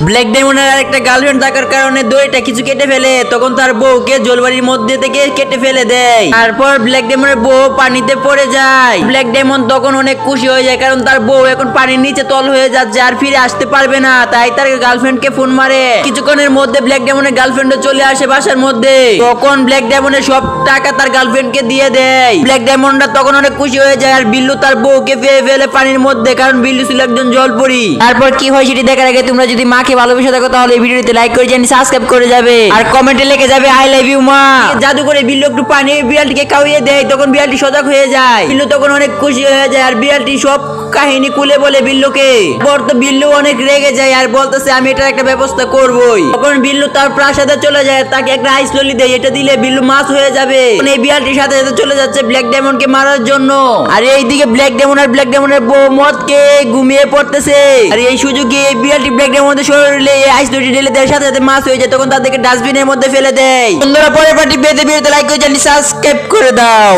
Black ডায়মন্ডের একটা girlfriend থাকার কারণে দড়িটা কিছু কেটে ফেলে, তখন তার বউকে জলবাড়ির মধ্যে থেকে কেটে ফেলে দেয়। তারপর ব্ল্যাক ডায়মন্ডের বউ পানিতে পড়ে যায়। ব্ল্যাক ডায়মন্ড তখন অনেক খুশি হয়ে যায়, কারণ তার বউ এখন পানির নিচে তল হয়ে যাচ্ছে আর ফিরে আসতে পারবে না। তাই তার গার্লফ্রেন্ডকে ফোন মারে। কিছুক্ষণের মধ্যে ব্ল্যাক ডায়মন্ডের গার্লফ্রেন্ডও চলে আসে বাসার মধ্যে। তখন ব্ল্যাক ডায়মন্ডের সব টাকা তার গার্লফ্রেন্ডকে দিয়ে দেয়। ব্ল্যাক ডায়মন্ডরা তখন অনেক খুশি হয়ে যায় আর বিল্লু তার বউকে ফেলে পানির মধ্যে, কারণ বিল্লু ছিল একজন জলপরি। তারপর কি হয় সেটি দেখার আগে তোমরা যদি মাকে ভালোবেসে থাকো তাহলে এই ভিডিওতে লাইক করে চ্যানেল সাবস্ক্রাইব করে যাবে আর কমেন্টে লিখে যাবে আই লাভ ইউ মা। জাদু করে বিল্লু একটু পানি বিড়ালটিকে খাওয়িয়ে দেয়, তখন বিড়ালটি সজাগ হয়ে যায়। বিল্লু তখন অনেক খুশি হয়ে যায় আর বিড়ালটি সব কাহিনী খুলে বলে বিল্লুকে। পর তো বিল্লু অনেক রেগে যায় আর বলতেছে আমি এটার একটা ব্যবস্থা করবই। তখন বিল্লু তার প্রাসাদে চলে যায়, তাকে একটা আইস ললি দেয়, এটা দিলে বিল্লু মাছ হয়ে যাবে। এই বিড়ালটির সাথে সাথে চলে যাচ্ছে ব্ল্যাক ডায়মন্ডকে মারার জন্য। আর এইদিকে ব্ল্যাক ডায়মন্ডের বউ মদকে ঘুমিয়ে পড়তেছে। আর এই সুযোগে এই বিড়ালটি ব্ল্যাক ডায়মন্ডের শরীরে আইস ললি ঢেলে দেওয়ার সাথে সাথে মাছ হয়ে যায়, তখন তাদেরকে ডাস্টবিনের মধ্যে ফেলে দেয়। বন্ধুরা পরের পার্টি পেতে ভিডিওতে লাইক করে চ্যানেল সাবস্ক্রাইব করে দাও।